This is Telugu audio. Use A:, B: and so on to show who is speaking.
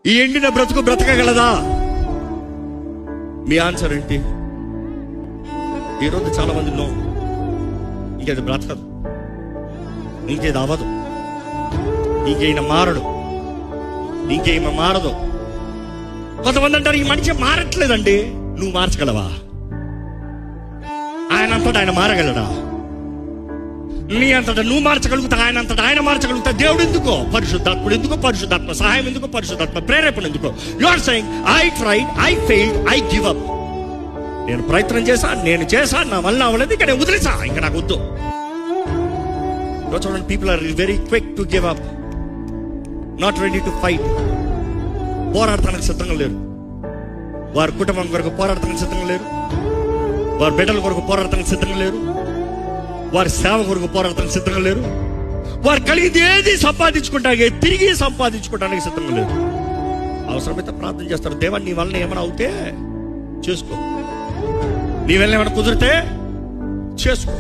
A: ఈ ఎండిన బ్రతుకు బ్రతకగలదా? మీ ఆన్సర్ ఏంటి? ఈరోజు చాలా మంది నో, ఇంకేది బ్రతకదు, ఇంకేది అవ్వదు, ఇంకేమైనా మారడు, ఇంకేమో మారదు. కొంతమంది అంటారు, ఈ మనిషి మారట్లేదండి. నువ్వు మార్చగలవా? ఆయన అంతటా ఆయన మారగలడా? నీ అంతటా నువ్వు మార్చగలుగుతా, ఆయన అంతటా ఆయన మార్చగలుగుతా. దేవుడు ఎందుకో? పరిశుద్ధాత్ముడు ఎందుకో? పరిశుద్ధాత్మ సహాయం ఎందుకో? పరిశుద్ధాత్మ ప్రేరేపణ ఎందుకో? You are saying I tried, I failed, I give up. నేను ప్రయత్నం చేశాను, నేను చేశాను, నా వల్ల అవ్వలేదు, ఇంకా నేను వదిలేసా, ఇంకా నాకు వద్దు. చూడండి, people are very quick to give up, not ready to fight. పోరాడటానికి సిద్ధంగా లేరు. వారి కుటుంబం కొరకు పోరాడటానికి సిద్ధంగా లేరు. వారి బిడ్డల కొరకు పోరాడటానికి సిద్ధంగా లేరు. వారి సేవ కొరకు పోరాడటానికి సిద్ధంగా లేరు. వారు కలిగింది ఏది సంపాదించుకుంటానికి, తిరిగి సంపాదించుకోవడానికి సిద్ధంగా లేరు. అవసరమైతే ప్రార్థన చేస్తారు, దేవా నీ వలన ఏమైనా అవుతే చేసుకో, నీ వలన ఏమైనా కుదిరితే చేసుకో.